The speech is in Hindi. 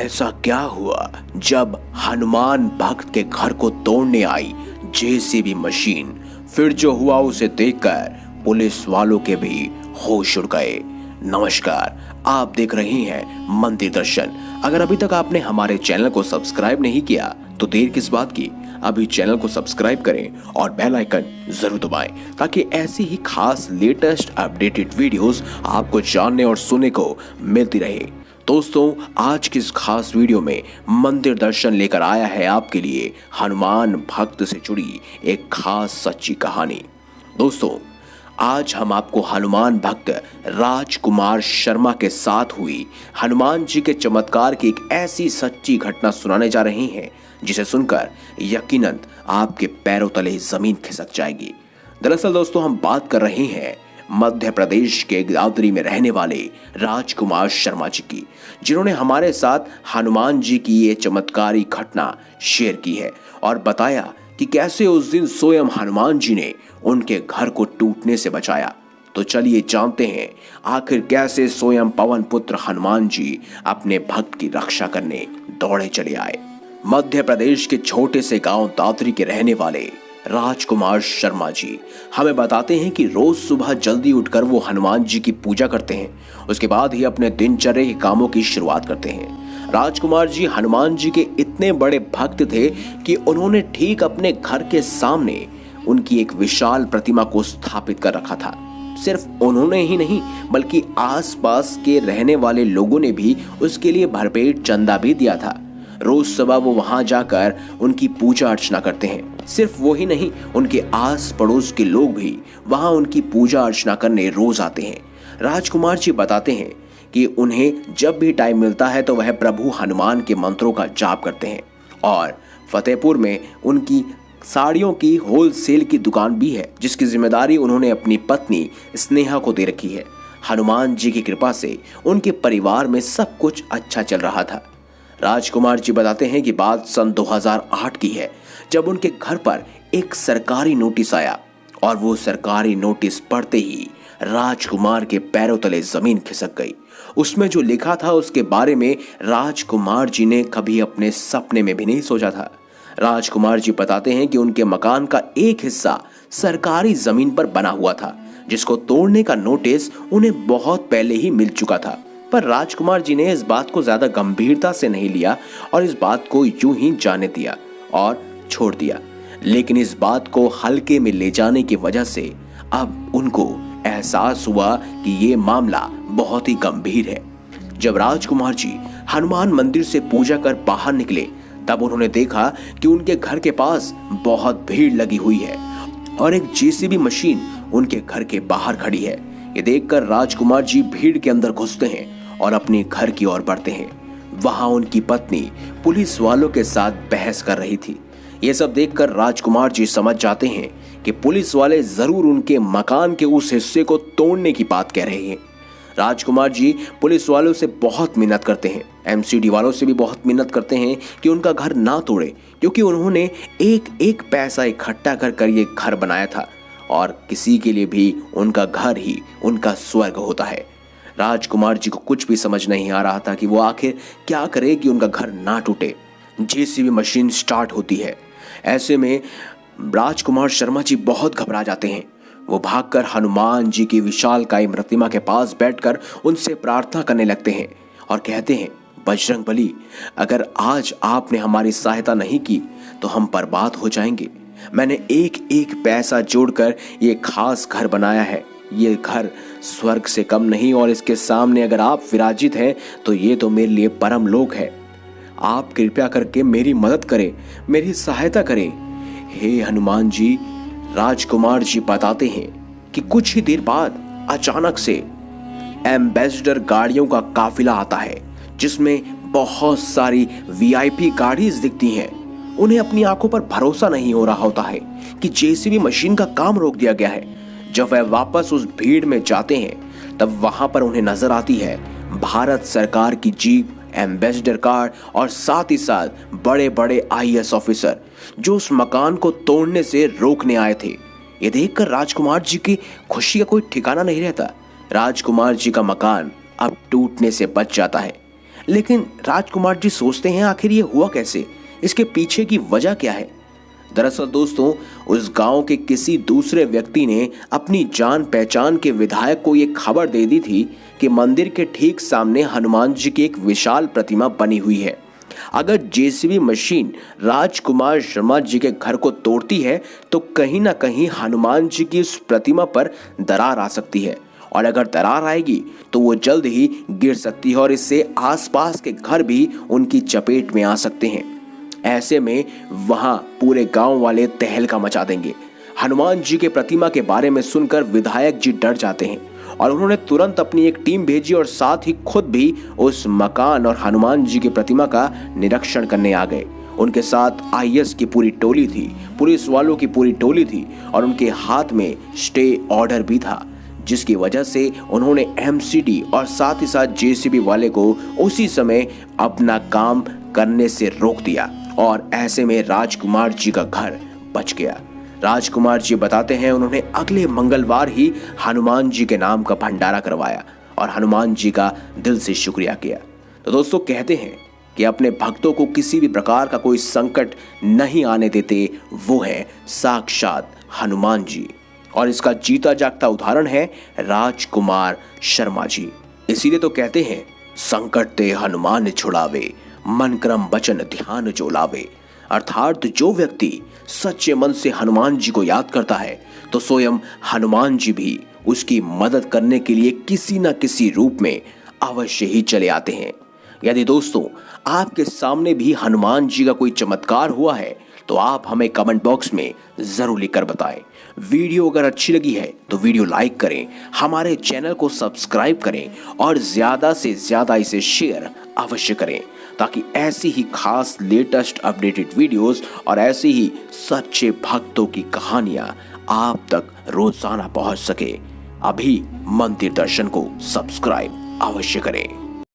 ऐसा क्या हुआ जब हनुमान भक्त के घर को तोड़ने आई जेसीबी मशीन? फिर जो हुआ उसे देखकर पुलिस वालों के भी होश उड़ गए। नमस्कार, आप देख रहे हैं मंदिर दर्शन। अगर अभी तक आपने हमारे चैनल को सब्सक्राइब नहीं किया तो देर किस बात की, अभी चैनल को सब्सक्राइब करें और बेल आइकन जरूर दबाएं ताकि ऐसी ही खास लेटेस्ट अपडेटेड वीडियोस आपको जानने और सुनने को मिलती रहे। दोस्तों, आज की इस खास वीडियो में मंदिर दर्शन लेकर आया है आपके लिए हनुमान भक्त से जुड़ी एक खास सच्ची कहानी। दोस्तों, आज हम आपको हनुमान भक्त राजकुमार शर्मा के साथ हुई हनुमान जी के चमत्कार की एक ऐसी सच्ची घटना सुनाने जा रहे हैं जिसे सुनकर यकीनन आपके पैरों तले जमीन खिसक जाएगी। दरअसल दोस्तों, हम बात कर रहे हैं मध्य प्रदेश के दादरी में रहने वाले राजकुमार शर्मा जी की, जिन्होंने हमारे साथ हनुमान जी की ये चमत्कारी घटना शेयर की है और बताया कि कैसे उस दिन स्वयं हनुमान जी ने उनके घर को टूटने से बचाया। तो चलिए जानते हैं आखिर कैसे स्वयं पवन पुत्र हनुमान जी अपने भक्त की रक्षा करने दौड़े चले आए। मध्य प्रदेश के छोटे से गांव दादरी के रहने वाले राजकुमार शर्मा जी हमें बताते हैं कि रोज सुबह जल्दी उठकर वो हनुमान जी की पूजा करते हैं। उसके बाद ही अपने दिनचर्या के कामों की शुरुआत करते हैं। राजकुमार जी हनुमान जी के इतने बड़े भक्त थे कि उन्होंने ठीक अपने घर के सामने उनकी एक विशाल प्रतिमा को स्थापित कर रखा था। सिर्फ उन्होंने ही नहीं बल्कि आसपास के रहने वाले लोगों ने भी उसके लिए भरपेट चंदा भी दिया था। रोज सुबह वो वहां जाकर उनकी पूजा अर्चना करते हैं। सिर्फ वो ही नहीं, उनके आस पड़ोस के लोग भी वहां उनकी पूजा अर्चना करने रोज आते हैं। राजकुमार जी बताते हैं कि उन्हें जब भी टाइम मिलता है तो वह प्रभु हनुमान के मंत्रों का जाप करते हैं। और फतेहपुर में उनकी साड़ियों की होलसेल की दुकान भी है, जिसकी जिम्मेदारी उन्होंने अपनी पत्नी स्नेहा को दे रखी है। हनुमान जी की कृपा से उनके परिवार में सब कुछ अच्छा चल रहा था। राजकुमार जी बताते हैं कि बात सन 2008 की है, जब उनके घर पर एक सरकारी नोटिस आया और वो सरकारी नोटिस पढ़ते ही राजकुमार के पैरों तले जमीन खिसक गई। उसमें जो लिखा था उसके बारे में राजकुमार जी ने कभी अपने सपने में भी नहीं सोचा था। राजकुमार जी बताते हैं कि उनके मकान का एक हिस्सा सरकारी जमीन पर बना हुआ था, जिसको तोड़ने का नोटिस उन्हें बहुत पहले ही मिल चुका था। पर राजकुमार जी ने इस बात को ज्यादा गंभीरता से नहीं लिया और इस बात को यूं ही जाने दिया और छोड़ दिया। लेकिन इस बात को हल्के में ले जाने की वजह से अब उनको एहसास हुआ कि ये मामला बहुत ही गंभीर है। जब राजकुमार जी हनुमान मंदिर से पूजा कर बाहर निकले तब उन्होंने देखा कि उनके घर के पास बहुत भीड़ लगी हुई है और एक जेसीबी मशीन उनके घर के बाहर खड़ी है। ये देखकर राजकुमार जी भीड़ के अंदर घुसते हैं और अपने घर की ओर बढ़ते हैं। वहां उनकी पत्नी पुलिस वालों के साथ बहस कर रही थी। ये सब देखकर राजकुमार जी समझ जाते हैं कि पुलिस वाले जरूर उनके मकान के उस हिस्से को तोड़ने की बात कह रहे हैं। राजकुमार जी पुलिस वालों से बहुत मिन्नत करते हैं, एमसीडी वालों से भी बहुत मिन्नत करते हैं कि उनका घर ना तोड़े, क्योंकि उन्होंने एक एक पैसा इकट्ठा कर ये घर बनाया था और किसी के लिए भी उनका घर ही उनका स्वर्ग होता है। राजकुमार जी को कुछ भी समझ नहीं आ रहा था कि वो आखिर क्या करे कि उनका घर ना टूटे। जेसीबी मशीन स्टार्ट होती है। ऐसे में राजकुमार शर्मा जी बहुत घबरा जाते हैं। वो भागकर हनुमान जी की विशालकाय प्रतिमा के पास बैठकर उनसे प्रार्थना करने लगते हैं और कहते हैं, बजरंग बली, अगर आज आपने हमारी सहायता नहीं की तो हम बर्बाद हो जाएंगे। मैंने एक एक पैसा जोड़कर ये खास घर बनाया है। ये घर स्वर्ग से कम नहीं और इसके सामने अगर आप विराजित हैं तो ये तो मेरे लिए परम लोक है। आप कृपया करके मेरी मदद करें, मेरी सहायता करें, हे हनुमान जी। राजकुमार जी बताते हैं कि कुछ ही देर बाद अचानक से एम्बेसडर गाड़ियों का काफिला आता है, जिसमें बहुत सारी वीआईपी गाड़ीज दिखती हैं। उन्हें अपनी आंखों पर भरोसा नहीं हो रहा होता है कि जेसीबी मशीन का काम रोक दिया गया है। जब वह वापस उस भीड़ में जाते हैं तब वहां पर उन्हें नजर आती है भारत सरकार की जीप, एम्बेसडर कार और साथ ही साथ बड़े बड़े आईएएस ऑफिसर जो उस मकान को तोड़ने से रोकने आए थे। ये देखकर राजकुमार जी की खुशी का कोई ठिकाना नहीं रहता। राजकुमार जी का मकान अब टूटने से बच जाता है। लेकिन राजकुमार जी सोचते हैं आखिर ये हुआ कैसे, इसके पीछे की वजह क्या है। दरअसल दोस्तों, उस गांव के किसी दूसरे व्यक्ति ने अपनी जान पहचान के विधायक को ये खबर दे दी थी कि मंदिर के ठीक सामने हनुमान जी की एक विशाल प्रतिमा बनी हुई है। अगर जेसीबी मशीन राजकुमार शर्मा जी के घर को तोड़ती है तो कहीं ना कहीं हनुमान जी की उस प्रतिमा पर दरार आ सकती है, और अगर दरार आएगी तो वो जल्द ही गिर सकती है और इससे आसपास के घर भी उनकी चपेट में आ सकते हैं। ऐसे में वहां पूरे गांव वाले तहलका मचा देंगे। हनुमान जी के प्रतिमा के बारे में सुनकर विधायक जी डर जाते हैं और उन्होंने तुरंत अपनी एक टीम भेजी और साथ ही खुद भी उस मकान और हनुमान जी की प्रतिमा का निरीक्षण करने आ गए। उनके साथ आईएएस की पूरी टोली थी, पुलिस वालों की पूरी टोली थी और उनके हाथ में स्टे ऑर्डर भी था, जिसकी वजह से उन्होंने एमसीडी और साथ ही साथ जेसीबी वाले को उसी समय अपना काम करने से रोक दिया और ऐसे में राजकुमार जी का घर बच गया। राजकुमार जी बताते हैं उन्होंने अगले मंगलवार ही हनुमान जी के नाम का भंडारा करवाया और हनुमान जी का दिल से शुक्रिया किया। तो दोस्तों, कहते हैं कि अपने भक्तों को किसी भी प्रकार का कोई संकट नहीं आने देते वो है साक्षात हनुमान जी, और इसका जीता जागता उदाहरण है राजकुमार शर्मा जी। इसीलिए तो कहते हैं, संकट ते हनुमान छुड़ावे, मन क्रम वचन ध्यान जो लावे। अर्थात जो व्यक्ति सच्चे मन से हनुमान जी को याद करता है तो स्वयं हनुमान जी भी उसकी मदद करने के लिए किसी न किसी रूप में अवश्य ही चले आते हैं। यदि दोस्तों आपके सामने भी हनुमान जी का कोई चमत्कार हुआ है तो आप हमें कमेंट बॉक्स में जरूर लिखकर बताएं। वीडियो अगर अच्छी लगी है तो वीडियो लाइक करें, हमारे चैनल को सब्सक्राइब करें और ज्यादा से ज्यादा इसे शेयर अवश्य करें, ताकि ऐसी ही खास लेटेस्ट अपडेटेड वीडियोस और ऐसी ही सच्चे भक्तों की कहानियां आप तक रोजाना पहुंच सके। अभी मंदिर दर्शन को सब्सक्राइब अवश्य करें।